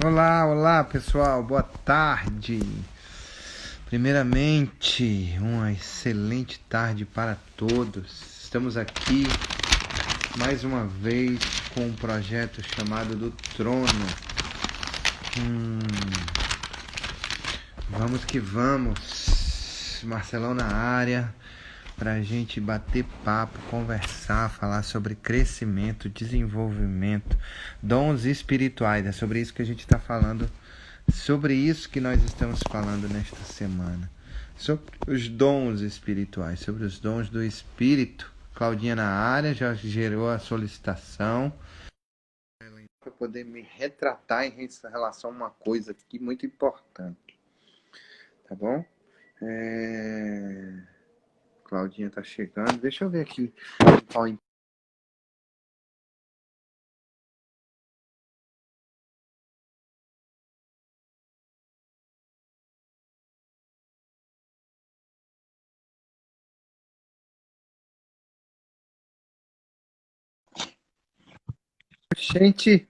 Olá, olá pessoal, boa tarde. Primeiramente, uma excelente tarde para todos. Estamos aqui mais uma vez com um projeto chamado do Trono. Vamos que vamos. Marcelão na área para a gente bater papo, conversar, falar sobre crescimento, desenvolvimento, dons espirituais. É sobre isso que a gente está falando. Sobre isso que nós estamos falando nesta semana. Sobre os dons espirituais, sobre os dons do Espírito. Claudinha na área, já gerou a solicitação para poder me retratar em relação a uma coisa aqui muito importante. Tá bom? Claudinha tá chegando. Deixa eu ver aqui. Gente,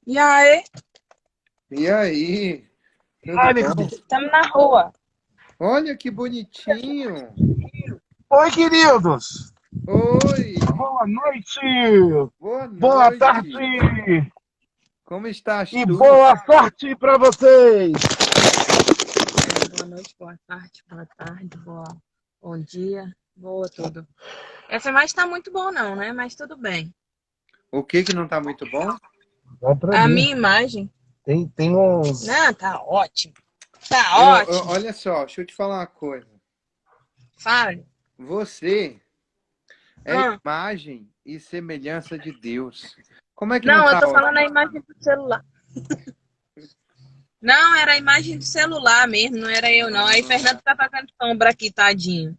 E aí, e aí? Tudo Alex, bom? estamos na rua. Olha que bonitinho. oi, queridos. Oi, Boa noite, boa boa noite. tarde Como estás e tu? boa sorte para vocês. Boa noite, boa tarde, bom dia, boa tudo. Essa imagem tá muito bom não, né? Mas tudo bem. O que que não tá muito bom? Vai para A mim. minha imagem, Tem uns. não, tá ótimo. Tá ótimo. Olha só, deixa eu te falar uma coisa. Fale. Você é Ah, imagem e semelhança de Deus. Como é que não não, eu tá tô falando a ótimo? imagem do celular. Não, era a imagem do celular mesmo, não era eu não. Aí Fernando tá fazendo sombra aqui, tadinho.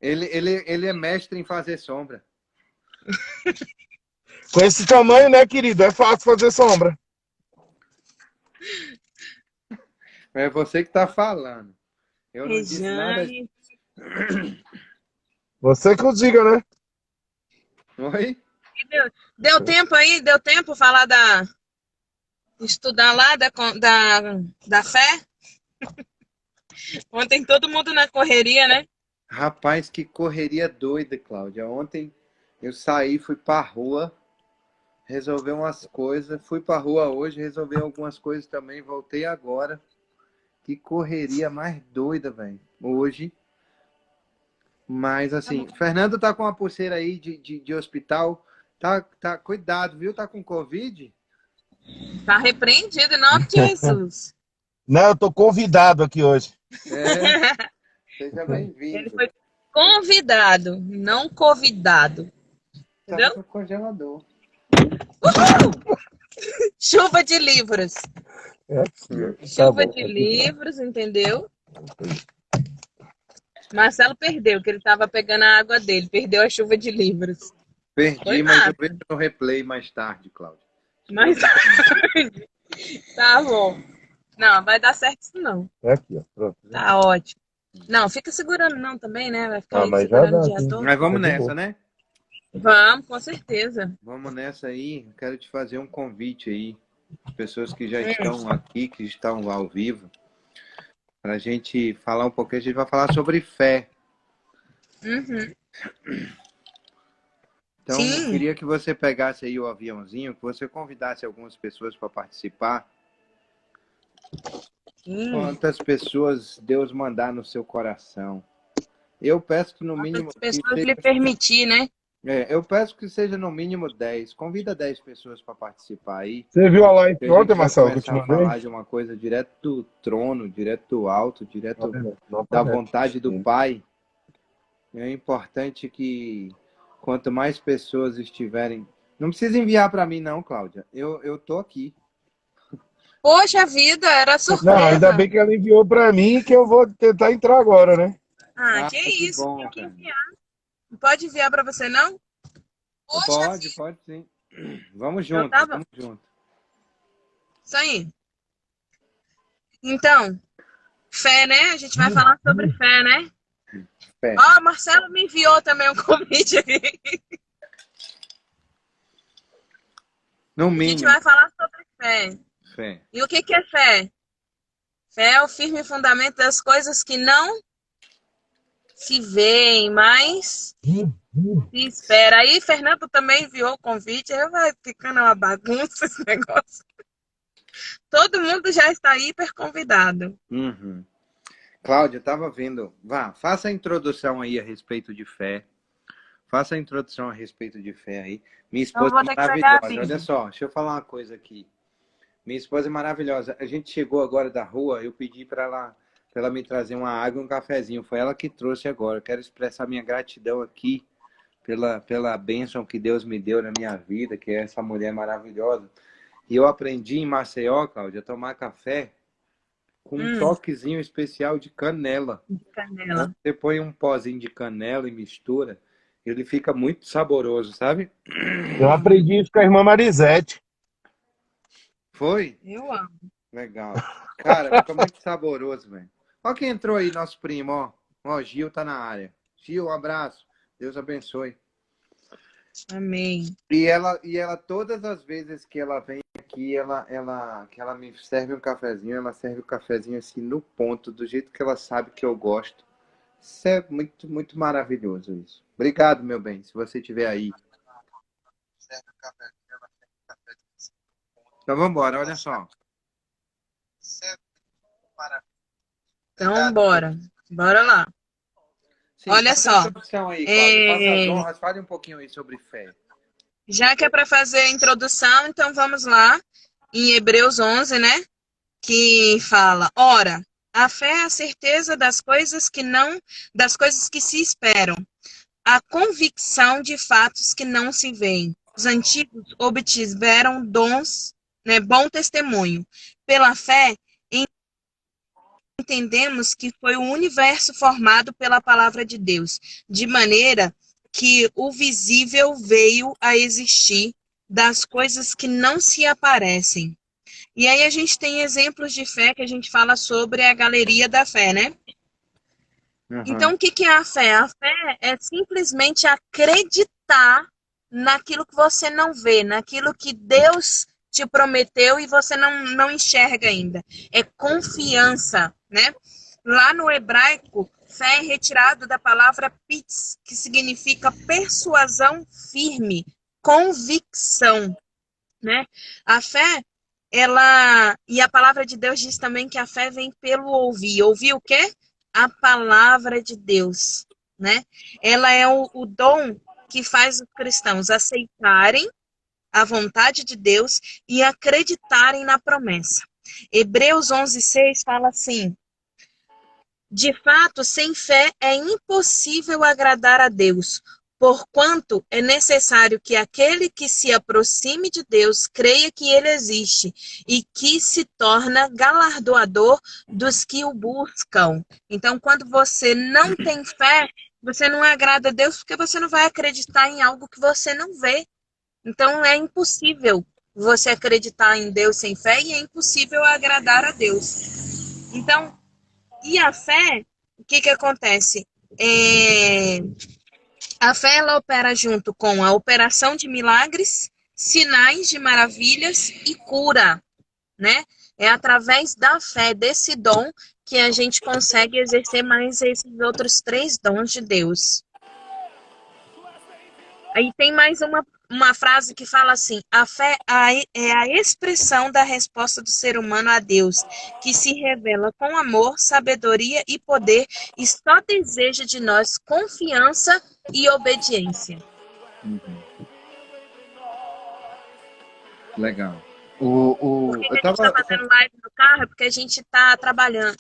Ele é mestre em fazer sombra. Com esse tamanho, né, querido? É fácil fazer sombra. É você que tá falando. Eu não disse nada. Rejane. Você que o diga, né? Oi? Deu tempo aí? Deu tempo falar estudar lá da fé? Ontem todo mundo na correria, né? Rapaz, que correria doida, Cláudia. Ontem eu saí, fui pra rua, resolver umas coisas. Fui pra rua hoje, resolver algumas coisas também. Voltei agora. Que correria mais doida, velho. Hoje. Mas Tá assim, bom. Fernando tá com uma pulseira aí de hospital. Cuidado, viu? Tá com Covid? Tá repreendido em nome de Jesus. Não, eu tô convidado aqui hoje. É, seja Ele bem-vindo. foi convidado, não convidado. Tá Entendeu? no congelador. Chuva de livros. É aqui, ó. Tá Chuva bom. de livros, entendeu? Marcelo perdeu, que ele tava pegando a água dele. Perdeu a chuva de livros. Foi Perdi, mas eu massa. vejo no replay mais tarde, Cláudio. Se Mas tá bom. Não, vai dar certo isso não. É aqui, ó. Pronto. Tá ótimo. Não, fica segurando não também, né? Vai ficar Ah, aí mas já segurando o dá dia aqui. todo. Mas Tá vamos de nessa, boa. né? Vamos, com certeza. Vamos nessa aí. Eu quero te fazer um convite aí. As pessoas que já estão aqui, que estão ao vivo, para a gente falar um pouquinho. A gente vai falar sobre fé. Uhum. Então, eu Sim, queria que você pegasse aí o aviãozinho, que você convidasse algumas pessoas para participar. sim. Quantas pessoas Deus mandar no seu coração? Eu peço que no Quantas mínimo que pessoas seja, lhe permitir, né? eu peço que seja no mínimo 10. Convida 10 pessoas para participar aí. Você viu a live Que a ontem, gente vai Marcelo, que eu te começar a mandei? falar de uma coisa direto do trono, direto do alto, direto Não da aparece. vontade do Pai. É importante que quanto mais pessoas estiverem. Não precisa enviar para mim, não, Cláudia. Eu tô aqui. Poxa vida, era Não, ainda surpresa. bem que ela enviou pra mim que eu vou tentar entrar agora, né? Ah, Ah, que que isso, bom, tem que cara. enviar. Não pode enviar pra você, não? Poxa vida, Pode sim. Vamos eu junto, tava. vamos junto. Isso aí. Então, fé, né? A gente vai falar sobre fé, né? Fé. Ó, Marcelo me enviou também um convite aqui. No A gente mínimo, vai falar sobre fé. fé. E o que que é fé? Fé é o firme fundamento das coisas que não se veem, mas se espera. Aí, Fernando também enviou o convite, aí vai ficando uma bagunça esse negócio. Todo mundo já está hiper convidado. Uhum. Cláudia, estava vendo. Vá, faça a introdução aí a respeito de fé. Faça a introdução a respeito de fé aí. Minha Então, eu esposa vou é ter que pegar a maravilhosa. Olha Bíblia. só, deixa eu falar uma coisa aqui. Minha esposa é maravilhosa. A gente chegou agora da rua, eu pedi para ela me trazer uma água e um cafezinho. Foi ela que trouxe agora. Eu quero expressar minha gratidão aqui pela bênção que Deus me deu na minha vida, que é essa mulher maravilhosa. E eu aprendi em Maceió, Cláudia, a tomar café com um toquezinho especial de canela. Canela. Quando você põe um pozinho de canela e mistura, ele fica muito saboroso, sabe? Eu aprendi isso com a irmã Marisete. Foi? Eu amo. Legal. Cara, fica muito saboroso, velho. Ó quem entrou aí, nosso primo, ó. Ó, Gil tá na área. Gil, um abraço. Deus abençoe. Amém. E ela todas as vezes que ela vem aqui, que ela me serve um cafezinho, ela serve o cafezinho assim no ponto, do jeito que ela sabe que eu gosto. Isso é muito, muito maravilhoso isso. Obrigado, meu bem, se você estiver aí. Então vamos embora, olha só. Então, bora. Bora lá. Sim, Olha faça a só. introdução aí, Cláudia. Faça as honras, fale um pouquinho aí sobre fé. Já que é para fazer a introdução, então vamos lá. Em Hebreus 11, né? Que fala: ora, a fé é a certeza das coisas que se esperam, a convicção de fatos que não se veem. Os antigos obtiveram dons, né, bom testemunho. Pela fé, entendemos que foi o universo formado pela palavra de Deus, de maneira que o visível veio a existir das coisas que não se aparecem. E aí a gente tem exemplos de fé que a gente fala sobre a galeria da fé, né? Então, Uhum. o que que é a fé? A fé é simplesmente acreditar naquilo que você não vê, naquilo que Deus te prometeu e você não enxerga ainda. É confiança, né? Lá no hebraico, fé é retirado da palavra pitz, que significa persuasão firme, convicção, né? A fé, e a palavra de Deus diz também que a fé vem pelo ouvir. Ouvir o quê? A palavra de Deus, né? Ela é o dom que faz os cristãos aceitarem a vontade de Deus e acreditarem na promessa. Hebreus 11:6 fala assim: de fato, sem fé é impossível agradar a Deus, porquanto é necessário que aquele que se aproxime de Deus creia que ele existe e que se torna galardoador dos que o buscam. Então, quando você não tem fé, você não agrada a Deus porque você não vai acreditar em algo que você não vê. Então, é impossível você acreditar em Deus sem fé e é impossível agradar a Deus. Então, e a fé, o que que acontece? A fé ela opera junto com a operação de milagres, sinais de maravilhas e cura, né? É através da fé, desse dom, que a gente consegue exercer mais esses outros três dons de Deus. Aí tem mais uma frase que fala assim: a fé é a expressão da resposta do ser humano a Deus, que se revela com amor, sabedoria e poder e só deseja de nós confiança e obediência. Legal. Por que Eu que a gente está tava. fazendo live no carro? É porque a gente está trabalhando.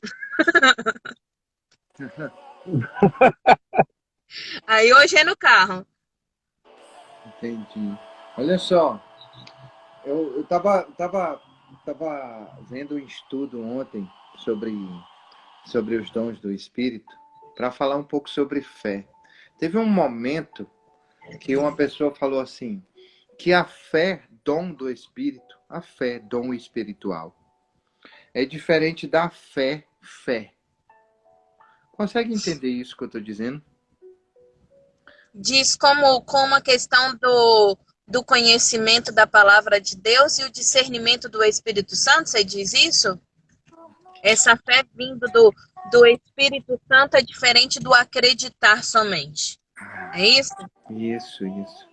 Aí hoje é no carro. Entendi. Olha só, eu tava vendo um estudo ontem sobre os dons do Espírito para falar um pouco sobre fé. Teve um momento que uma pessoa falou assim, que a fé, dom do Espírito, a fé, dom espiritual, é diferente da fé, fé. Consegue entender isso que eu estou dizendo? Diz como a questão do conhecimento da palavra de Deus e o discernimento do Espírito Santo, você diz isso? Essa fé vindo do Espírito Santo é diferente do acreditar somente. É isso? Isso.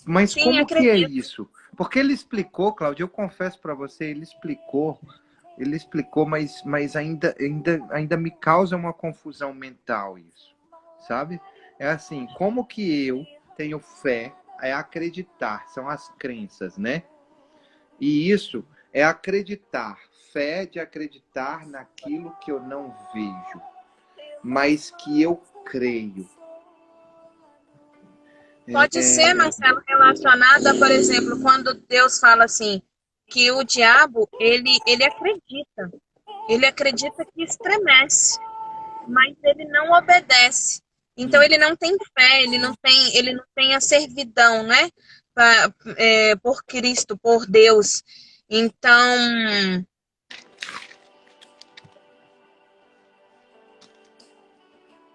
Mas Sim, como que é acredito. isso? Porque ele explicou, Cláudio, eu confesso para você, ele explicou, mas ainda me causa uma confusão mental isso, sabe? É assim, como que eu tenho fé, é acreditar, são as crenças, né? E isso é acreditar, fé de acreditar naquilo que eu não vejo, mas que eu creio. Pode ser, Marcelo, relacionada, por exemplo, quando Deus fala assim, que o diabo, ele acredita que estremece, mas ele não obedece. Então ele não tem fé, ele não tem a servidão, né? Por Cristo, por Deus. Então,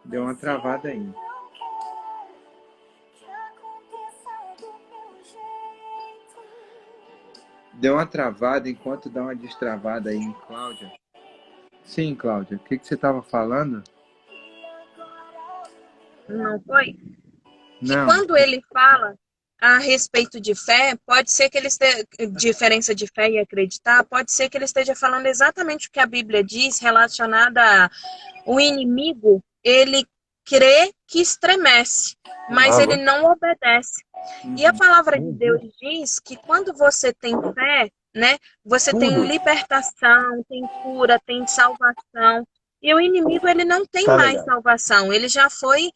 Deu uma travada aí. Deu uma travada enquanto dá uma destravada aí, Cláudia. Sim, Cláudia. O que você estava falando? não foi? Que Não. quando ele fala a respeito de fé, pode ser que ele esteja, diferença de fé e acreditar, pode ser que ele esteja falando exatamente o que a Bíblia diz relacionada a o inimigo, ele crê que estremece, mas ele não obedece. E a palavra de Deus diz que quando você tem fé, né, você tem libertação, tem cura, tem salvação. E o inimigo, ele não tem Tá mais legal. salvação, ele já foi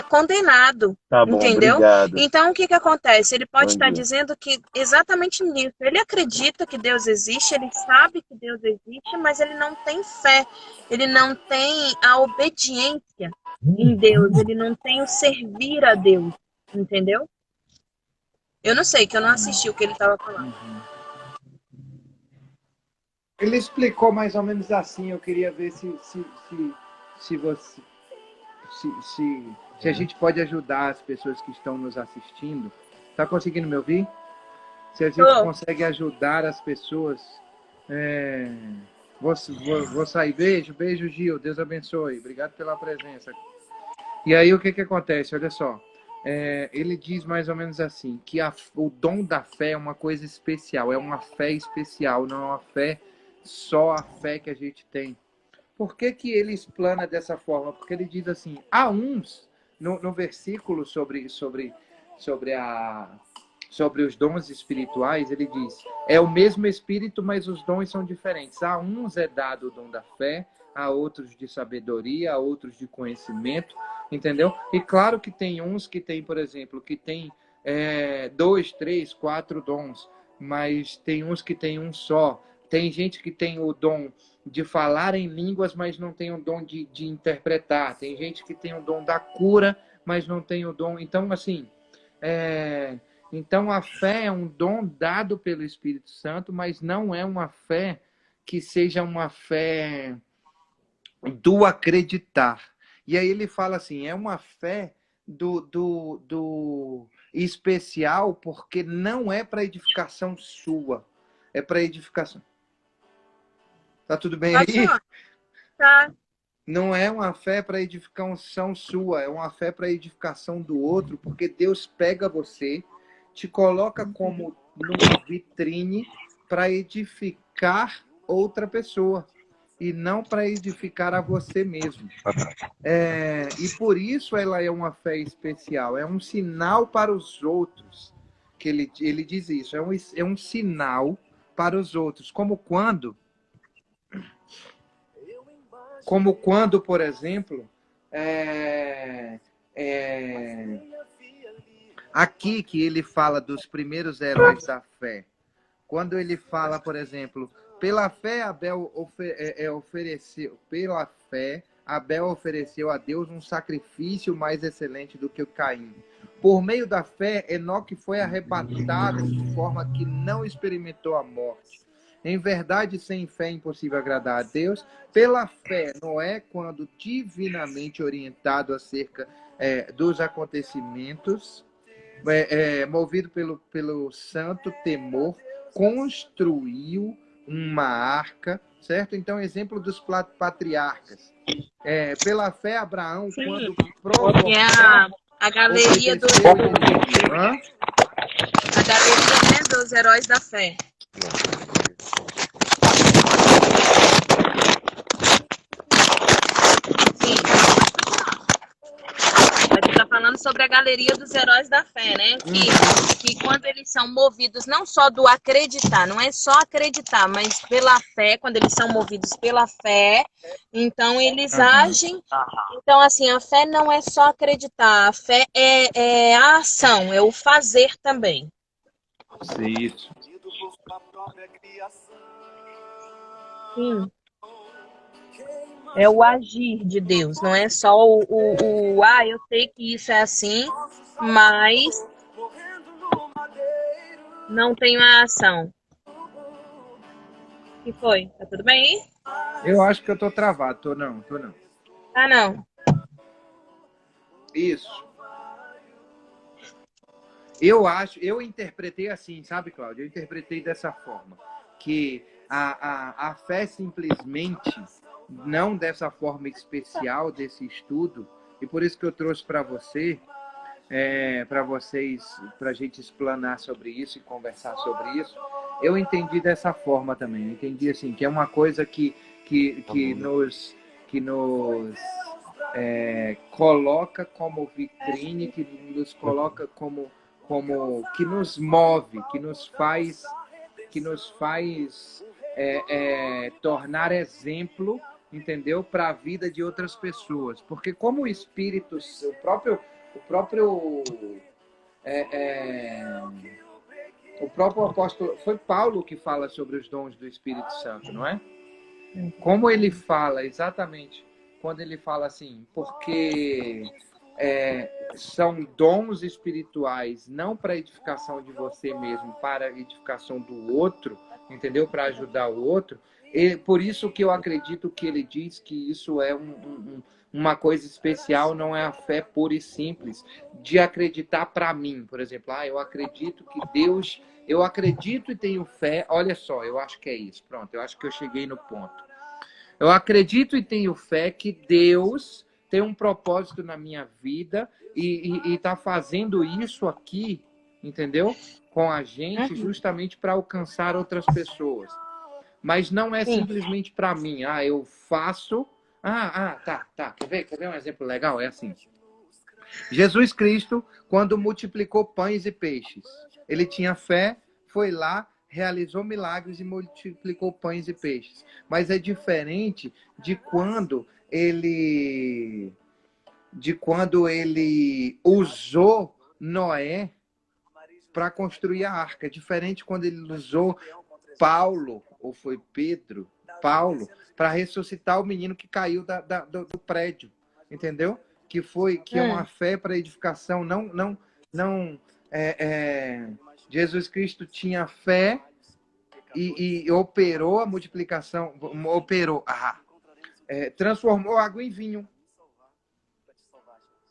condenado, Tá bom, entendeu? obrigado. Então, o que que acontece? Ele pode Bom estar dia. dizendo que exatamente nisso. Ele acredita que Deus existe, ele sabe que Deus existe, mas ele não tem fé, ele não tem a obediência em Deus, ele não tem o servir a Deus, entendeu? Eu não sei, que eu não assisti o que ele estava falando. Ele explicou mais ou menos assim. Eu queria ver se você, se a gente pode ajudar as pessoas que estão nos assistindo. Tá conseguindo me ouvir? Se a gente Tô. consegue ajudar as pessoas. Vou sair. Beijo, Gil. Deus abençoe. Obrigado pela presença. E aí o que acontece? Olha só. Ele diz mais ou menos assim, que o dom da fé é uma coisa especial, é uma fé especial, não é uma fé só a fé que a gente tem. Por que ele explana dessa forma? Porque ele diz assim, há uns, no versículo sobre os dons espirituais, ele diz, é o mesmo Espírito, mas os dons são diferentes. A uns é dado o dom da fé, a outros de sabedoria, a outros de conhecimento, entendeu? E claro que tem uns que tem, por exemplo, que tem 2, 3, 4 dons, mas tem uns que tem um só. Tem gente que tem o dom de falar em línguas, mas não tem o dom de interpretar. Tem gente que tem o dom da cura, mas não tem o dom... Então, assim... Então, a fé é um dom dado pelo Espírito Santo, mas não é uma fé que seja uma fé do acreditar. E aí ele fala assim, é uma fé do especial, porque não é para edificação sua, é para edificação. Tá tudo bem Pode aí? falar. Tá. Não é uma fé para edificação sua, é uma fé para edificação do outro, porque Deus pega você, te coloca como numa vitrine para edificar outra pessoa e não para edificar a você mesmo. E por isso ela é uma fé especial, é um sinal para os outros, que ele diz isso, é um sinal para os outros, como quando, por exemplo, aqui que ele fala dos primeiros heróis da fé. Quando ele fala, por exemplo, pela fé Abel ofereceu a Deus um sacrifício mais excelente do que o Caim. Por meio da fé, Enoque foi arrebatado de forma que não experimentou a morte. Em verdade, sem fé é impossível agradar a Deus. Pela fé, Noé, quando divinamente orientado acerca dos acontecimentos, movido pelo santo temor, construiu uma arca, certo? Então, exemplo dos patriarcas. Pela fé, Abraão, Sim, quando porque provocado, a galeria do, obedeceu e obedeceu. Hã? a galeria, né, dos heróis da fé. Sim. A gente está falando sobre a galeria dos heróis da fé, né? Que quando eles são movidos não só do acreditar, não é só acreditar, mas pela fé, quando eles são movidos pela fé, então eles agem. Então, assim, a fé não é só acreditar, a fé é a ação, é o fazer também. Isso. Sim. É o agir de Deus, não é só eu sei que isso é assim, mas não tenho a ação. O que foi? Tá tudo bem aí? Eu acho que eu tô travado. Tô não. Ah, não. Isso. Eu interpretei assim, sabe, Cláudio? Eu interpretei dessa forma, que a fé simplesmente, não dessa forma especial desse estudo, e por isso que eu trouxe para você, para vocês, para a gente explanar sobre isso e conversar sobre isso, eu entendi dessa forma também. Eu entendi assim, que é uma coisa que nos coloca como vitrine, que nos coloca como que nos move, que nos faz tornar exemplo, entendeu, para a vida de outras pessoas, porque como o Espírito, o próprio o próprio apóstolo, foi Paulo que fala sobre os dons do Espírito Santo, não é? Como ele fala exatamente, quando ele fala assim, porque são dons espirituais, não para edificação de você mesmo, para edificação do outro, entendeu? Para ajudar o outro. E por isso que eu acredito que ele diz que isso é uma coisa especial, não é a fé pura e simples, de acreditar para mim, por exemplo. Eu acredito que Deus, eu acredito e tenho fé, olha só, eu acho que é isso, pronto, eu acho que eu cheguei no ponto. Eu acredito e tenho fé que Deus tem um propósito na minha vida e está fazendo isso aqui, entendeu? Com a gente, justamente para alcançar outras pessoas. Mas não é simplesmente para mim. Eu faço. Tá. Quer ver um exemplo legal? É assim. Jesus Cristo, quando multiplicou pães e peixes, ele tinha fé, foi lá, realizou milagres e multiplicou pães e peixes. Mas é diferente de quando ele usou Noé para construir a arca. É diferente quando ele usou Paulo, ou foi Pedro, Paulo, para ressuscitar o menino que caiu do prédio. Entendeu? Que é uma fé para edificação. Não. Jesus Cristo tinha fé e operou a multiplicação, transformou água em vinho.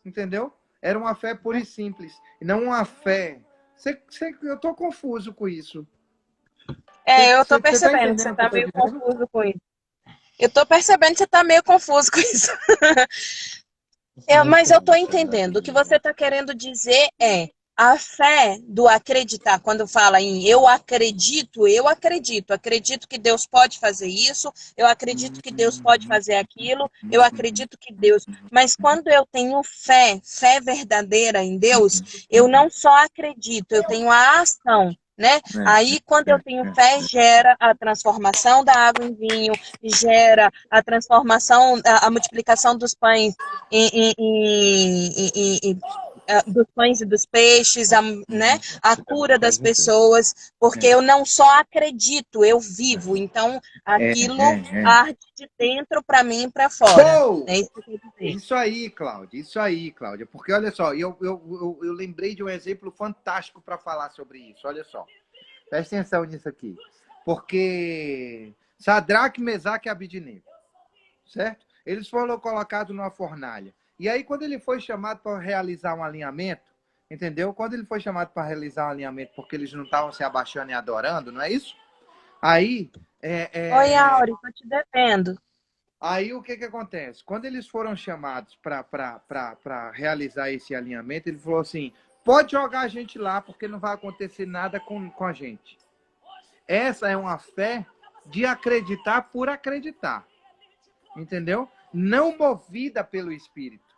Entendeu? Era uma fé pura e simples. E não uma fé. Eu tô confuso com isso. Eu tô percebendo que você tá meio confuso com isso. Eu tô percebendo que você tá meio confuso com isso. Mas eu tô entendendo. O que você tá querendo dizer é a fé do acreditar. Quando fala em eu acredito que Deus pode fazer isso, eu acredito que Deus pode fazer aquilo, eu acredito que Deus. Mas quando eu tenho fé verdadeira em Deus, eu não só acredito, eu tenho a ação. Né? Aí, quando eu tenho fé, gera a transformação da água em vinho, gera a transformação, a multiplicação dos pães dos pães e dos peixes, né? A cura das pessoas, porque eu não só acredito, eu vivo. Então, aquilo arde de dentro para mim e para fora. É isso que eu quero dizer. Isso aí, Cláudia. Porque, olha só, eu lembrei de um exemplo fantástico para falar sobre isso. Olha só. Presta atenção nisso aqui. Porque Sadraque, Mesaque e Abidnego, certo? Eles foram colocados numa fornalha. E aí, quando ele foi chamado para realizar um alinhamento, Entendeu? Quando ele foi chamado para realizar um alinhamento porque eles não estavam se abaixando e adorando, não é isso? Aí, Oi, Auri, tô te devendo. aí o que acontece? Quando eles foram chamados para realizar esse alinhamento, ele falou assim: pode jogar a gente lá, porque não vai acontecer nada com a gente. Essa é uma fé de acreditar por acreditar. Entendeu? Não movida pelo Espírito.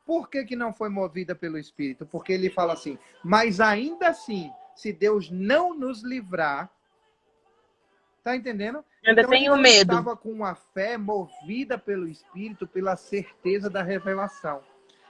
Por que não foi movida pelo Espírito? Porque ele fala assim: mas ainda assim, se Deus não nos livrar, tá entendendo? Ainda Então ele tenho não medo. estava com uma fé movida pelo Espírito, pela certeza da revelação.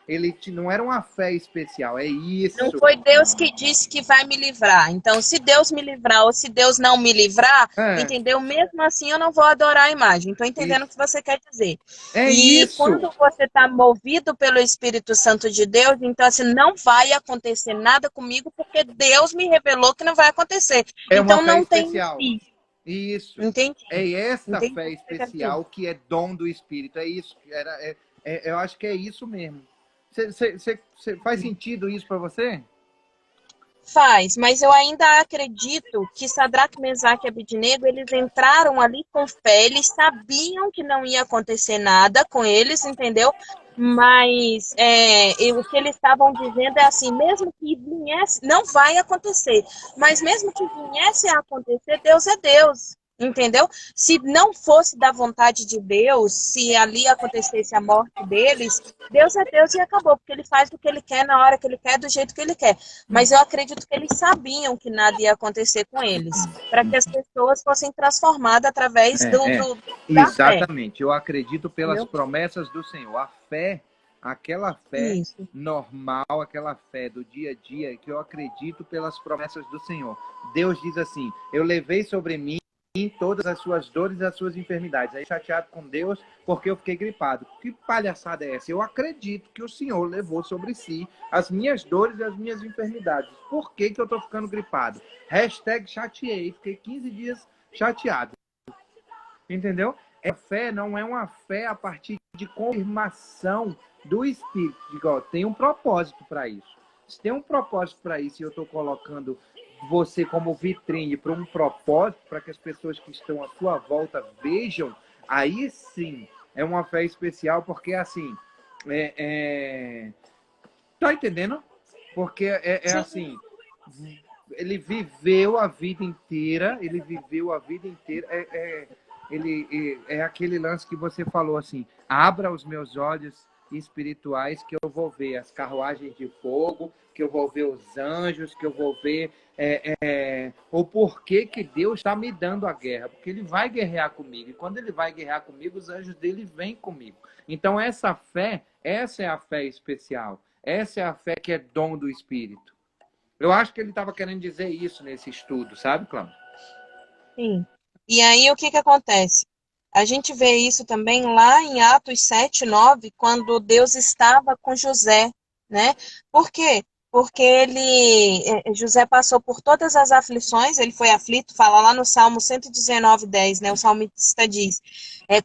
Ele não era uma fé especial, é Não isso. foi Deus que disse que vai me livrar. Então, se Deus me livrar ou se Deus não me livrar, É, entendeu? Mesmo assim, eu não vou adorar a imagem. Estou entendendo o isso. que você quer dizer. É E isso. quando você está movido pelo Espírito Santo de Deus, então assim, não vai acontecer nada comigo, porque Deus me revelou que não vai acontecer. É uma Então, fé não tem especial. si. Isso. Entendi. É essa Entendi o fé que você quer dizer. especial que é dom do Espírito. É isso. Eu acho que é isso mesmo. Faz sentido isso para você? Faz, mas eu ainda acredito que Sadraque, Mesaque e Abednego, eles entraram ali com fé, eles sabiam que não ia acontecer nada com eles, entendeu? Mas o que eles estavam dizendo é assim, mesmo que viesse, não vai acontecer, mas mesmo que viesse a acontecer, Deus é Deus, entendeu? Se não fosse da vontade de Deus, se ali acontecesse a morte deles, Deus é Deus e acabou, porque ele faz o que ele quer, na hora que ele quer, do jeito que ele quer. Mas eu acredito que eles sabiam que nada ia acontecer com eles, para que as pessoas fossem transformadas através É. da fé, Exatamente. Eu acredito pelas entendeu? promessas do Senhor. A fé, aquela fé Isso. normal, aquela fé do dia a dia, que eu acredito pelas promessas do Senhor. Deus diz assim: eu levei sobre mim todas as suas dores e as suas enfermidades. Aí chateado com Deus porque eu fiquei gripado. Que palhaçada é essa? Eu acredito que o Senhor levou sobre si as minhas dores e as minhas enfermidades. Por que eu estou ficando gripado? Hashtag chateei. Fiquei 15 dias chateado. Entendeu? A fé não é uma fé a partir de confirmação do Espírito. Digo, ó, tem um propósito para isso. Se tem um propósito para isso e eu estou colocando você como vitrine para um propósito, para que as pessoas que estão à sua volta vejam, aí sim é uma fé especial, porque assim, tá entendendo? Porque é Sim. assim, ele viveu a vida inteira, é aquele lance que você falou assim: abra os meus olhos espirituais que eu vou ver as carruagens de fogo, que eu vou ver os anjos, que eu vou ver o porquê que Deus está me dando a guerra, porque ele vai guerrear comigo, e quando ele vai guerrear comigo, os anjos dele vêm comigo. Então essa é a fé especial, essa é a fé que é dom do Espírito. Eu acho que ele estava querendo dizer isso nesse estudo, sabe, Cláudio? Sim. E aí, o que que acontece? A gente vê isso também lá em Atos 7:9, quando Deus estava com José, né? Por quê? Porque José passou por todas as aflições, ele foi aflito, fala lá no Salmo 119:10, né? O salmista diz,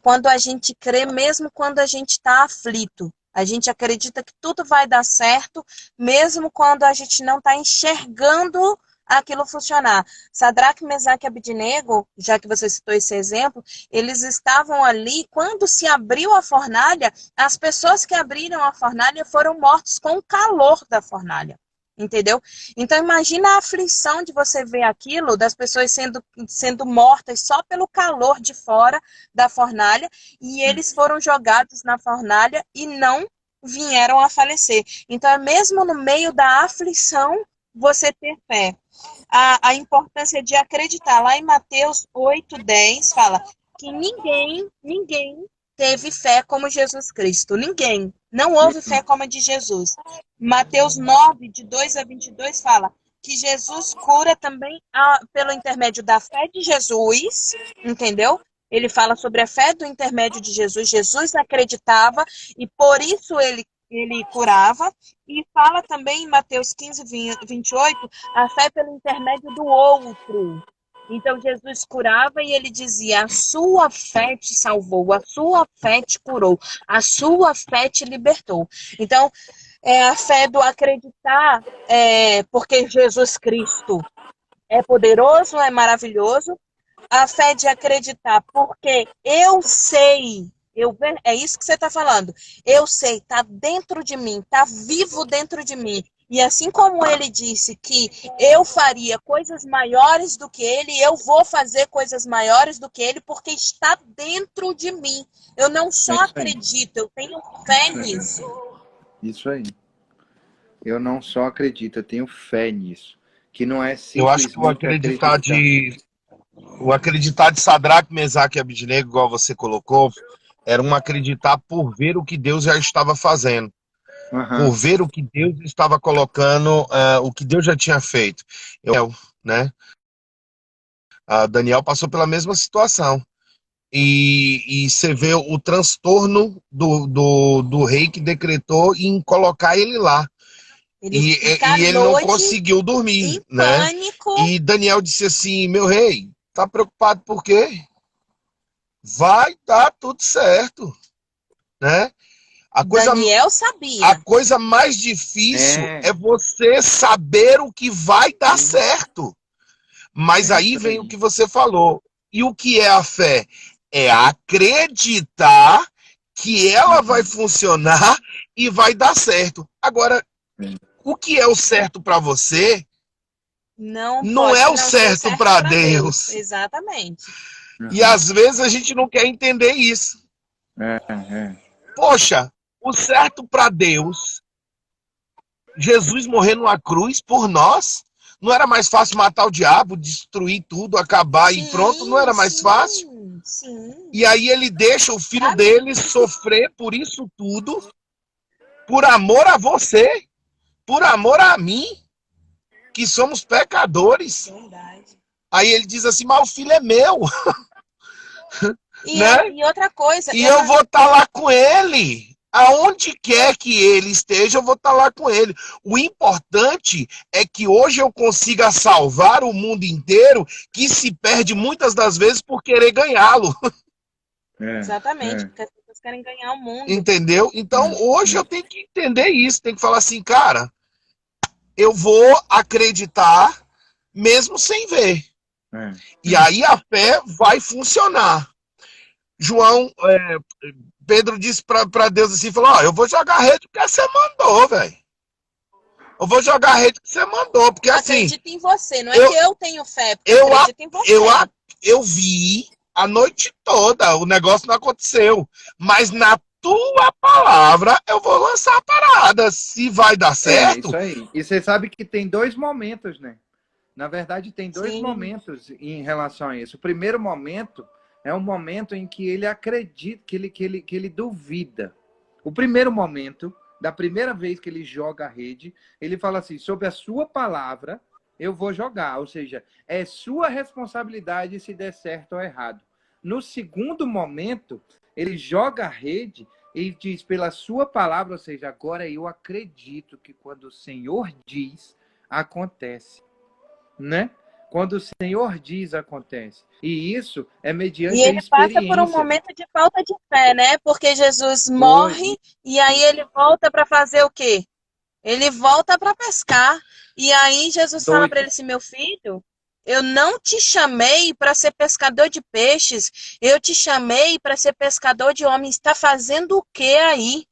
quando a gente crê, mesmo quando a gente está aflito, a gente acredita que tudo vai dar certo, mesmo quando a gente não está enxergando aquilo funcionar. Sadraque, Mesaque e Abednego, já que você citou esse exemplo, eles estavam ali, quando se abriu a fornalha, as pessoas que abriram a fornalha foram mortos com o calor da fornalha. Entendeu? Então imagina a aflição de você ver aquilo, das pessoas sendo mortas só pelo calor de fora da fornalha, e eles foram jogados na fornalha e não vieram a falecer. Então, mesmo no meio da aflição, você ter fé. A importância de acreditar. Lá em Mateus 8:10 fala que ninguém teve fé como Jesus Cristo. Ninguém. Não houve fé como a de Jesus. Mateus 9:2 a 22 fala que Jesus cura também pelo intermédio da fé de Jesus, entendeu? Ele fala sobre a fé do intermédio de Jesus. Jesus acreditava e por isso ele curava. E fala também em Mateus 15:28, a fé pelo intermédio do outro. Então Jesus curava e ele dizia: a sua fé te salvou, a sua fé te curou, a sua fé te libertou. Então É a fé do acreditar, porque Jesus Cristo é poderoso, é maravilhoso. A fé de acreditar, porque eu sei, é isso que você está falando. Eu sei, está dentro de mim, está vivo dentro de mim. E assim como ele disse que eu faria coisas maiores do que ele, eu vou fazer coisas maiores do que ele, porque está dentro de mim. Eu não É só isso aí. acredito, eu tenho fé nisso. Isso aí. Eu não só acredito, eu tenho fé nisso. Que não é Eu acho que simplesmente acreditar. o acreditar de Sadraque, Mesaque e Abidnego, igual você colocou, era um acreditar por ver o que Deus já estava fazendo, por Aham. ver o que Deus estava colocando, o que Deus já tinha feito. Né? Daniel passou pela mesma situação. E você vê o transtorno do rei que decretou em colocar ele lá. Ele E, fica à e ele não noite conseguiu em dormir, né? pânico. E Daniel disse assim: meu rei, tá preocupado por quê? Vai dar tudo certo, né? A coisa, Daniel a sabia. coisa mais difícil É, é você saber o que vai dar sim, certo. Mas é aí isso vem o aí. que você falou. E o que é a fé? É acreditar que ela vai Uhum. funcionar e vai dar certo. Agora, É. o que é o certo para você Não não é pode o não ser o certo certo para para Deus. Deus. Exatamente. E Uhum. às vezes a gente não quer entender isso. É. Poxa, o certo para Deus, Jesus morrer numa cruz por nós, não era mais fácil matar o diabo, destruir tudo, acabar e pronto? Não Sim, era mais fácil? sim, sim. E aí ele deixa o filho Pra mim, dele sofrer por isso tudo, por amor a você, por amor a mim, que somos pecadores. verdade. Aí ele diz assim: mas o filho é meu, né? E outra coisa, E eu vou estar lá com ele. Aonde quer que ele esteja, eu vou estar lá com ele. O importante é que hoje eu consiga salvar o mundo inteiro, que se perde muitas das vezes por querer ganhá-lo. É, exatamente, é, porque as pessoas querem ganhar o mundo. Entendeu? Então hoje é, eu tenho que entender isso. Tenho que falar assim, cara, eu vou acreditar mesmo sem ver. é. E aí a fé vai funcionar. João, Pedro disse para Deus assim, falou, eu vou jogar a rede porque você mandou, velho. Eu vou jogar a rede que você mandou, porque Eu assim, acredito em você, não é eu, que eu tenho fé, porque eu eu, acredito em eu, você. eu vi a noite toda, o negócio não aconteceu. Mas na tua palavra eu vou lançar a parada. Se vai dar É certo, isso aí. E você sabe que tem dois momentos, né? Na verdade, tem dois Sim, momentos em relação a isso. O primeiro momento é um momento em que ele acredita, que ele duvida. O primeiro momento, da primeira vez que ele joga a rede, ele fala assim: sob a sua palavra, eu vou jogar. Ou seja, é sua responsabilidade se der certo ou errado. No segundo momento, ele joga a rede e diz pela sua palavra, ou seja, agora eu acredito que quando o Senhor diz, acontece, né? Quando o Senhor diz, acontece. E isso é e mediante a ele passa por um experiência. momento de falta de fé, né? Porque Jesus Foi morre e aí ele volta para fazer o quê? Ele volta para pescar. E aí Jesus fala para doido. ele assim: meu filho, eu não te chamei para ser pescador de peixes, eu te chamei para ser pescador de homens. Está fazendo o que aí?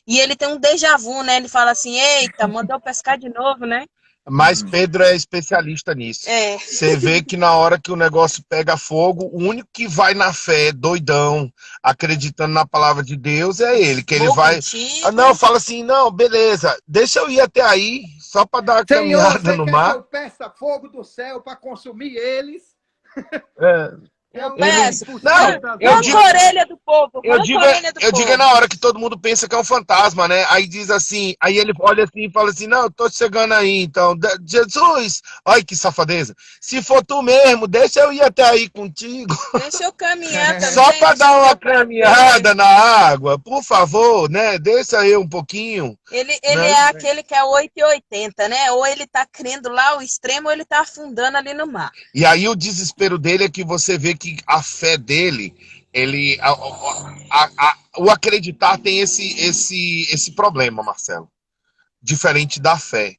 E ele tem um déjà vu, né? Ele fala assim: eita, mandou pescar de novo, né? mas Pedro é especialista nisso. É, Você vê que na hora que o negócio pega fogo, o único que vai na fé, doidão, acreditando na palavra de Deus, é ele. Que ele vou vai. Não, contigo. fala assim: não, beleza, deixa eu ir até aí, só para dar uma Senhor, caminhada você no quer que mar. eu peça fogo do céu para consumir eles? É, Eu Eu ele. peço. peço por Não, Santas eu Arranca digo, a ordens. orelha do povo, arranca a orelha do Eu digo é povo. na hora que todo mundo pensa que é um fantasma, né? Aí diz assim, aí ele olha assim e fala assim, não, eu tô chegando aí, então, Jesus, olha que safadeza, se for tu mesmo, deixa eu ir até aí contigo, Deixa eu caminhar só também, para deixa dar eu ver uma o prazer. caminhada na água, por favor, né? Deixa eu um pouquinho, Ele né? é aquele que é 8 e 80, né? Ou ele tá crendo lá o extremo, ou ele tá afundando ali no mar. E aí o desespero dele é que você vê que a fé dele, ele, o acreditar tem esse problema, Marcelo. diferente da fé.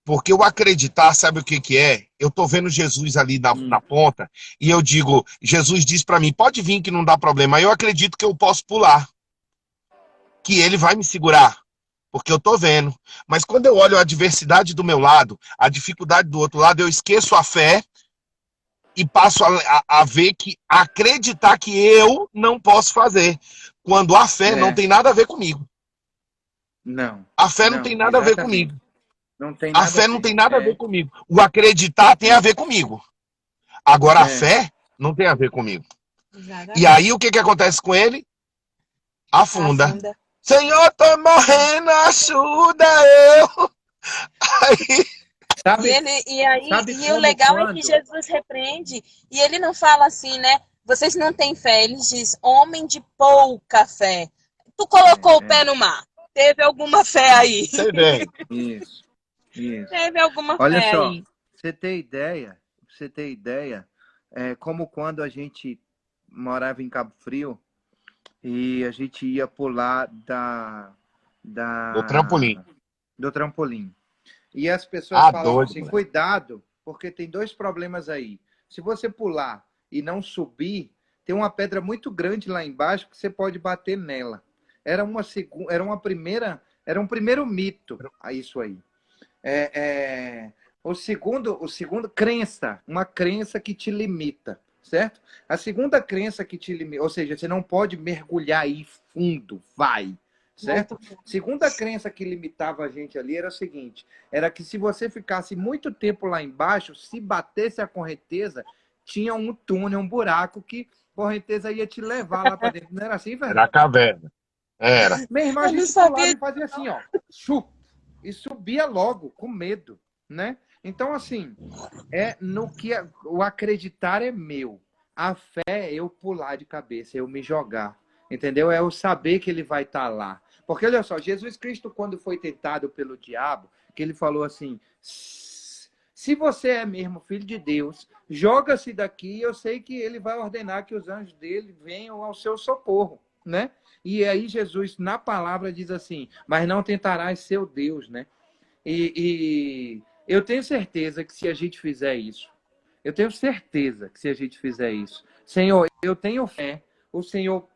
Porque o acreditar, sabe o que que é? Eu tô vendo Jesus ali na ponta e eu digo, Jesus diz para mim, pode vir que não dá problema. Aí eu acredito que eu posso pular, que ele vai me segurar, porque eu tô vendo. Mas quando eu olho a adversidade do meu lado, a dificuldade do outro lado, eu esqueço a fé e passo a ver que acreditar que eu não posso fazer, quando a fé não É, tem nada a ver comigo. não, A fé não tem não, nada a ver comigo. exatamente. Não tem A nada a fé não ver. tem nada a ver É, comigo. O acreditar tem a ver comigo. Agora a é. fé não tem a ver comigo. E aí Exatamente. o que que acontece com ele? Afunda. Afunda. Senhor, tô morrendo, ajuda eu. Aí, E Sabe, ele, e aí, sabe e o como legal é que quando? Jesus repreende, e ele não fala assim, né? Vocês não têm fé, ele diz, homem de pouca fé. Tu colocou o pé É, no mar. Teve alguma fé aí? você vê. isso, isso. Teve alguma Olha fé só, aí. você ter ideia, como quando a gente morava em Cabo Frio e a gente ia pular Do da, trampolim. do trampolim. E as pessoas Ah, falavam doido, assim, moleque. cuidado, porque tem dois problemas aí. Se você pular e não subir, tem uma pedra muito grande lá embaixo que você pode bater nela. Era um primeiro mito a isso aí. O segundo, crença, uma crença que te limita, certo? A segunda crença que te limita, ou seja, você não pode mergulhar aí fundo, vai, certo? Muito bom. Segunda crença que limitava a gente ali era o seguinte, era que se você ficasse muito tempo lá embaixo, se batesse a correnteza, tinha um túnel, um buraco que a correnteza ia te levar lá para dentro. Não era assim, Era a Fernando? caverna. Era. Minha irmã, a Eu não gente pulava sabia. e fazia assim, ó, chup, e subia logo, com medo, né? Então, assim, no que o acreditar é meu. A fé é eu pular de cabeça, eu me jogar, entendeu? É eu saber que ele vai estar lá. Porque, olha só, Jesus Cristo, quando foi tentado pelo diabo, que ele falou assim, se você é mesmo filho de Deus, joga-se daqui, eu sei que ele vai ordenar que os anjos dele venham ao seu socorro, né? E aí Jesus, na palavra, diz assim, mas não tentarás ser o Deus, né? E eu tenho certeza que se a gente fizer isso, eu tenho certeza que se a gente fizer isso, Senhor, eu tenho fé, o Senhor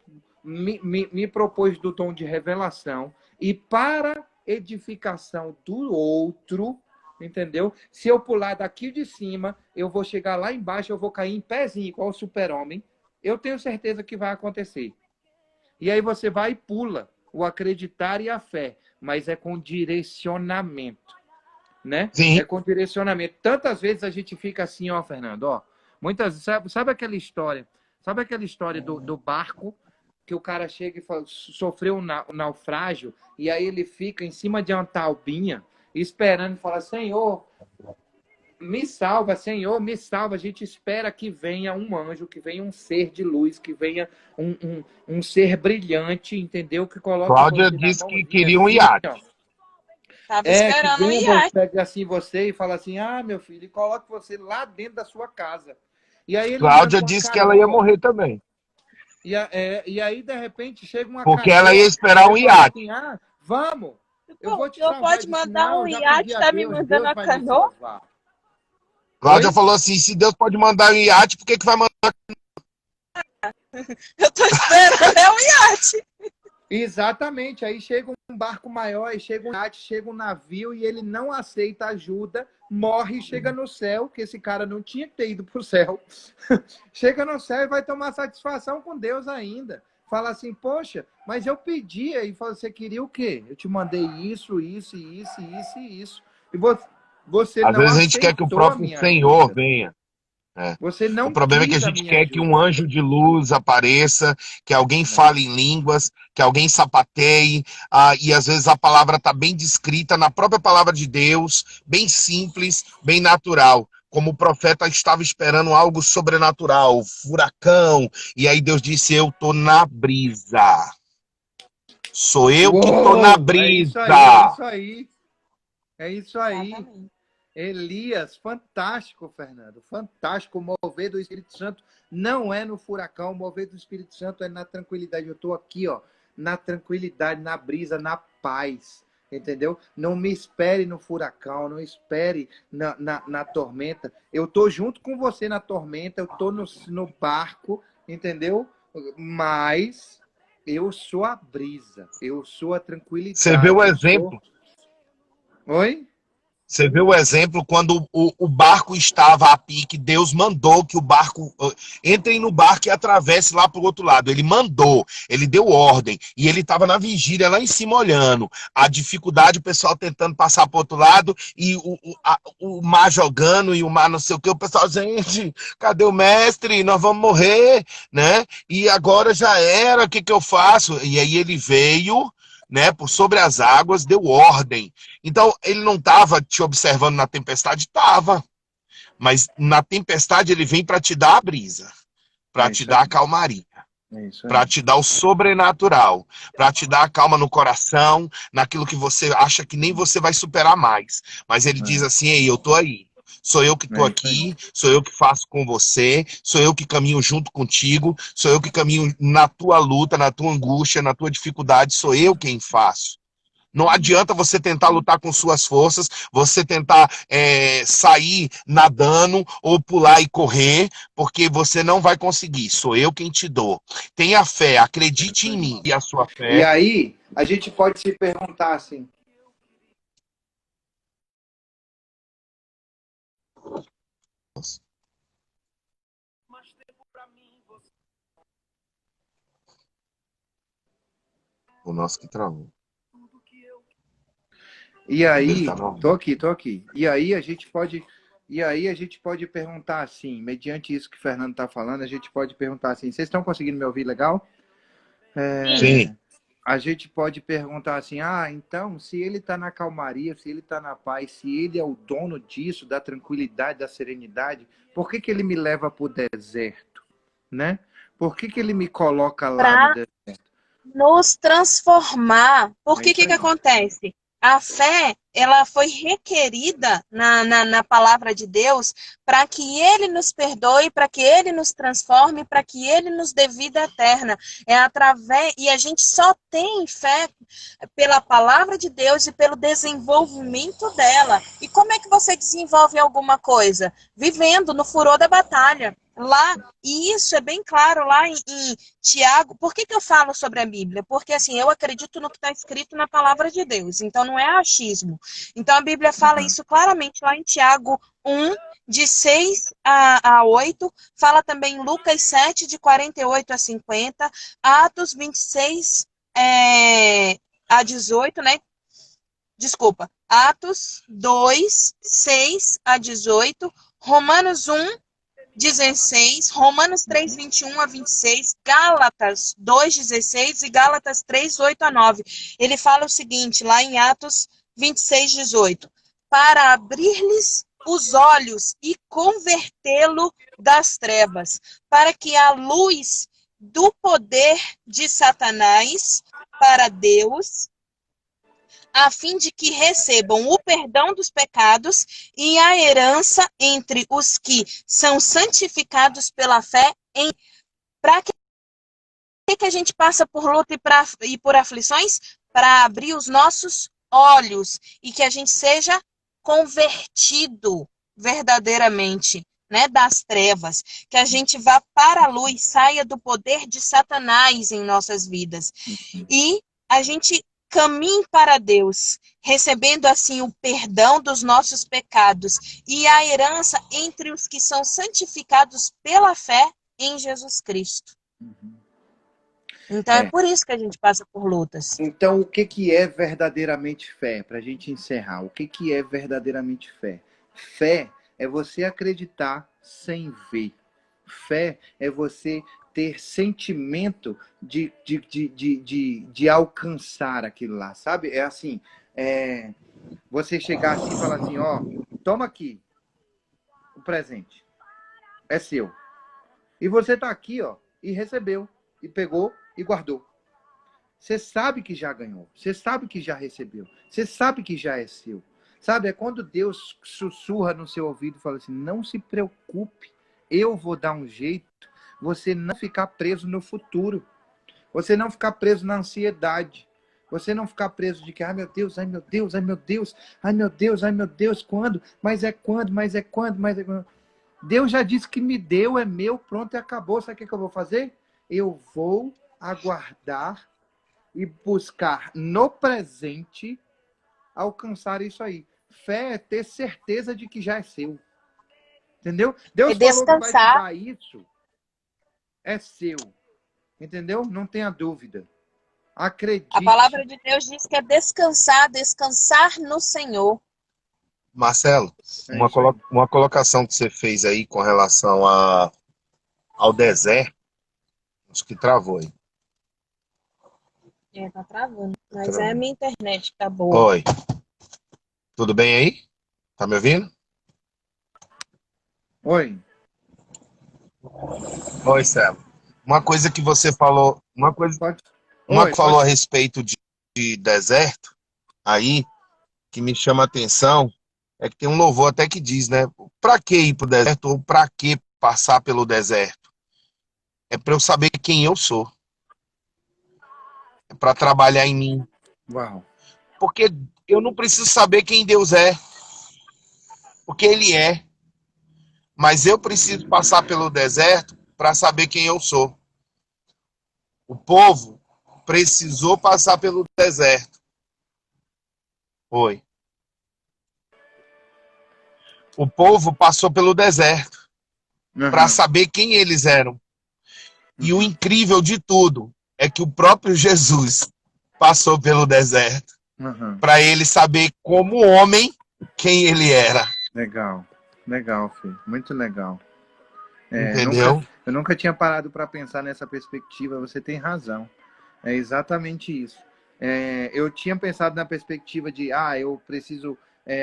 me propôs do dom de revelação, e para edificação do outro, entendeu? Se eu pular daqui de cima, eu vou chegar lá embaixo, eu vou cair em pezinho, igual o super-homem, eu tenho certeza que vai acontecer. E aí você vai e pula o acreditar e a fé, mas é com direcionamento, né? Sim. É com direcionamento. Tantas vezes a gente fica assim, ó, Fernando, ó. Sabe aquela história? Sabe aquela história do barco que o cara chega e fala, sofreu um naufrágio e aí ele fica em cima de uma taubinha esperando e fala, Senhor, me salva, Senhor, me salva. A gente espera que venha um anjo, que venha um ser de luz, que venha um ser brilhante, entendeu? Que coloque Cláudia você na disse que mãozinha queria um assim, iate. ó. Tava Que esperando um venha iate. você, assim você e fala assim, meu filho, e coloque você lá dentro da sua casa. E aí ele manda Cláudia uma disse que ela ia canoa. morrer também. E aí, de repente, chega uma Porque ela ia canoa esperar e um fala iate. assim, vamos, eu Pô, vou o te senhor salvar. Eu pode disse, mandar não, um eu já pedi iate, a tá me Deus, mandando Deus a vai me canoa? salvar. Cláudia Oi? falou assim, se Deus pode mandar um iate, por que que vai mandar? Eu tô esperando é um iate. Exatamente, aí chega um barco maior, aí chega um iate, chega um navio e ele não aceita ajuda, morre e chega no céu, que esse cara não tinha que ter ido para o céu. Chega no céu e vai tomar satisfação com Deus ainda. Fala assim, poxa, mas eu pedi, aí fala, você queria o quê? Eu te mandei isso, isso, isso, isso e isso. E você Às não vezes a gente quer que o aceitou a próprio minha Senhor ajuda. venha. É. Você O não problema é que a quis a gente minha quer que um ajuda. anjo de luz apareça, que alguém É. fale em línguas, que alguém sapateie, e às vezes a palavra está bem descrita na própria palavra de Deus, bem simples, bem natural. Como o profeta estava esperando algo sobrenatural, furacão, e aí Deus disse: Eu estou na brisa. Sou eu que estou na Uou! É isso aí, é brisa. isso aí, é isso aí. Exatamente. Elias, fantástico, Fernando, fantástico. O mover do Espírito Santo não é no furacão, o mover do Espírito Santo é na tranquilidade. Eu estou aqui, ó, na tranquilidade, na brisa, na paz. entendeu? Não me espere no furacão, não espere na tormenta. Eu tô junto com você na tormenta, eu tô no barco, entendeu? Mas eu sou a brisa, eu sou a Você vê o tranquilidade, eu sou... exemplo. Oi? Você vê o exemplo quando o barco estava a pique, Deus mandou que o barco entrem no barco e atravesse lá para o outro lado. Ele mandou, ele deu ordem e ele estava na vigília lá em cima olhando a dificuldade, o pessoal tentando passar para o outro lado e o mar jogando e o mar não sei o que. O pessoal, gente, cadê o mestre? Nós vamos morrer, né? E agora já era, o que que eu faço? E aí ele veio, né, por sobre as águas, deu ordem. Então, ele não estava te observando na tempestade? Estava. Mas na tempestade ele vem para te dar a brisa, para É te isso dar a aí, calmaria, é isso para aí. te dar o sobrenatural, para te dar a calma no coração, naquilo que você acha que nem você vai superar mais. Mas ele diz assim: ei, eu tô aí. Sou eu que estou É isso aí. aqui, sou eu que faço com você, sou eu que caminho junto contigo, sou eu que caminho na tua luta, na tua angústia, na tua dificuldade, sou eu quem faço. Não adianta você tentar lutar com suas forças, você tentar sair nadando ou pular e correr, porque você não vai conseguir. Sou eu quem te dou. Tenha fé, É acredite isso em aí. mim. E a sua E fé. aí, a gente pode se perguntar assim, O nosso que travou. e Ele aí, tá no... tô aqui. E aí a gente pode perguntar assim, mediante isso que o Fernando está falando, a gente pode perguntar assim, vocês estão conseguindo me ouvir legal? Sim. Sim. É, a gente pode perguntar assim, então, se ele está na calmaria, se ele está na paz, se ele é o dono disso, da tranquilidade, da serenidade, por que que ele me leva para o deserto, né? Por que que ele me coloca lá no Para deserto? nos transformar. É Porque o isso que que aí. acontece? A fé, ela foi requerida na palavra de Deus para que Ele nos perdoe, para que Ele nos transforme, para que Ele nos dê vida eterna. É através e a gente só tem fé pela palavra de Deus e pelo desenvolvimento dela. E como é que você desenvolve alguma coisa? Vivendo no furor da batalha. Lá, e isso é bem claro lá em Tiago. Por que que eu falo sobre a Bíblia? Porque assim, eu acredito no que está escrito na palavra de Deus, então não é achismo. Então a Bíblia fala Uhum. isso claramente lá em Tiago 1, de 6 a 8, fala também em Lucas 7, de 48 a 50, Atos 26 a 18, né? Desculpa, Atos 2, 6 a 18, Romanos 1, 16, Romanos 3, 21 a 26, Gálatas 2, 16 e Gálatas 3, 8 a 9. Ele fala o seguinte, lá em Atos 26, 18: para abrir-lhes os olhos e convertê-lo das trevas, para que a luz do poder de Satanás para Deus, a fim de que recebam o perdão dos pecados e a herança entre os que são santificados pela fé. Para que a gente passa por luta e por aflições? Para abrir os nossos olhos e que a gente seja convertido verdadeiramente, né, das trevas, que a gente vá para a luz, saia do poder de Satanás em nossas vidas. E a gente caminhe para Deus, recebendo assim o perdão dos nossos pecados e a herança entre os que são santificados pela fé em Jesus Cristo. Então é É. por isso que a gente passa por lutas. Então, o que que é verdadeiramente fé? Para a gente encerrar, o que que é verdadeiramente fé? Fé é você acreditar sem ver. Fé é você ter sentimento de alcançar aquilo lá, sabe? É assim, você chegar assim e falar assim, ó, toma aqui o presente, é seu. E você tá aqui, ó, e recebeu, e pegou e guardou. Você sabe que já ganhou. Você sabe que já recebeu. Você sabe que já é seu. Sabe, é quando Deus sussurra no seu ouvido e fala assim, não se preocupe, eu vou dar um jeito. Você não ficar preso no futuro. Você não ficar preso na ansiedade. Você não ficar preso de que, ai meu Deus, ai meu Deus, ai meu Deus, ai meu Deus, ai meu Deus, quando? Mas é quando, mas é quando, mas é quando. Deus já disse que me deu, é meu, pronto e acabou. Sabe o que eu vou fazer? Eu vou aguardar e buscar no presente alcançar isso aí. Fé é ter certeza de que já é seu. Entendeu? É Deus falou que vai te descansar. dar isso, é seu. Entendeu? Não tenha dúvida. A palavra Acredite. de Deus diz que é descansar, descansar no Senhor. Marcelo, É isso aí. uma colocação que você fez aí com relação ao deserto, acho que travou aí. É, tá travando. Mas é a Travou. minha internet que tá boa. Oi, tudo bem aí? Tá me ouvindo? Oi. Oi, Celo. Uma coisa que você falou, Pode. uma Oi, que falou pode. a respeito de deserto, aí, que me chama a atenção, é que tem um louvor até que diz, né? Pra que ir pro deserto ou pra que passar pelo deserto? É pra eu saber quem eu sou. É pra trabalhar em mim. Uau. Porque eu não preciso saber quem Deus é, porque Ele é. Mas eu preciso passar pelo deserto para saber quem eu sou. O povo precisou passar pelo deserto. Foi. O povo passou pelo deserto para Uhum. saber quem eles eram. E o Uhum. incrível de tudo é que o próprio Jesus passou pelo deserto Uhum. para ele saber como homem quem ele era. Legal. Legal, filho. Muito legal. Entendeu? Eu nunca tinha parado para pensar nessa perspectiva. Você tem razão. É exatamente isso. Eu tinha pensado na perspectiva de, eu preciso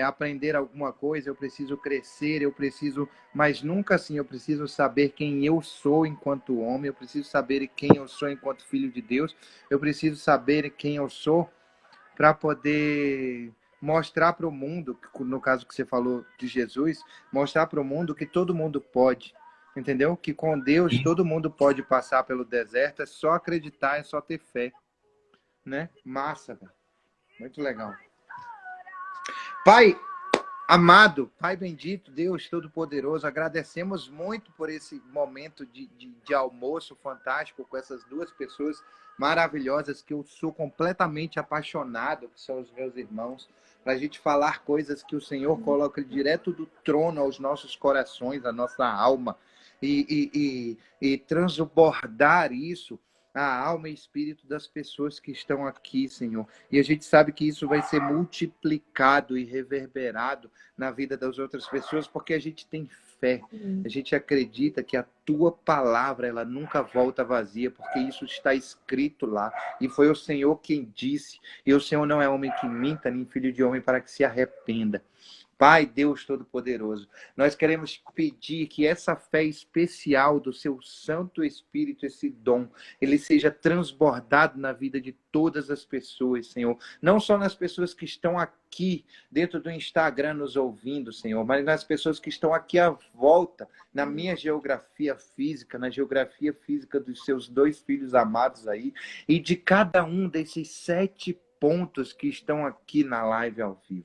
aprender alguma coisa, eu preciso crescer, eu preciso, mas nunca assim, eu preciso saber quem eu sou enquanto homem, eu preciso saber quem eu sou enquanto filho de Deus, eu preciso saber quem eu sou para poder mostrar para o mundo, no caso que você falou de Jesus, mostrar para o mundo que todo mundo pode, entendeu? Que com Deus todo mundo pode passar pelo deserto, é só acreditar, é só ter fé, né? Massa, cara. Muito legal. Pai amado, Pai bendito, Deus Todo-Poderoso, agradecemos muito por esse momento de almoço fantástico com essas duas pessoas maravilhosas que eu sou completamente apaixonado, que são os meus irmãos, para a gente falar coisas que o Senhor coloca direto do trono aos nossos corações, à nossa alma, e transbordar isso a alma e espírito das pessoas que estão aqui, Senhor. E a gente sabe que isso vai ser multiplicado e reverberado na vida das outras pessoas, porque a gente tem fé. A gente acredita que a tua palavra, ela nunca volta vazia, porque isso está escrito lá. E foi o Senhor quem disse. E o Senhor não é homem que minta, nem filho de homem para que se arrependa. Pai, Deus Todo-Poderoso, nós queremos pedir que essa fé especial do seu Santo Espírito, esse dom, ele seja transbordado na vida de todas as pessoas, Senhor. Não só nas pessoas que estão aqui dentro do Instagram nos ouvindo, Senhor, mas nas pessoas que estão aqui à volta, na minha geografia física, na geografia física dos seus dois filhos amados aí, e de cada um desses 7 pontos que estão aqui na live ao vivo.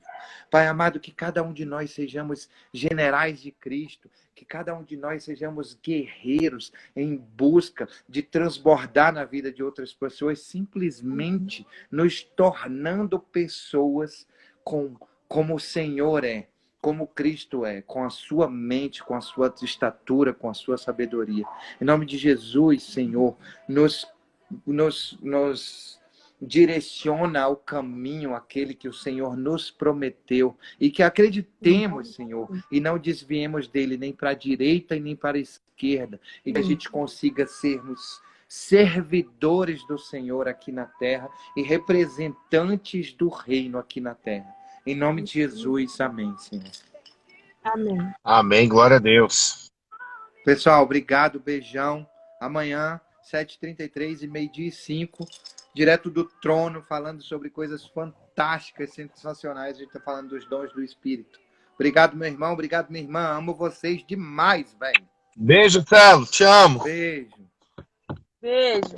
Pai amado, que cada um de nós sejamos generais de Cristo, que cada um de nós sejamos guerreiros em busca de transbordar na vida de outras pessoas, simplesmente nos tornando pessoas como o Senhor é, como Cristo é, com a sua mente, com a sua estatura, com a sua sabedoria. Em nome de Jesus, Senhor, nos direciona ao caminho aquele que o Senhor nos prometeu e que acreditemos, Senhor, e não desviemos dele nem para a direita e nem para a esquerda, e que a gente consiga sermos servidores do Senhor aqui na terra e representantes do reino aqui na terra. Em nome de Jesus, amém, Senhor. Amém. Amém, glória a Deus. Pessoal, obrigado, beijão. Amanhã, 7h33 e 12h05, direto do trono, falando sobre coisas fantásticas, sensacionais. A gente está falando dos dons do Espírito. Obrigado, meu irmão. Obrigado, minha irmã. Amo vocês demais, velho. Beijo, Celo. Te amo. Beijo. Beijo.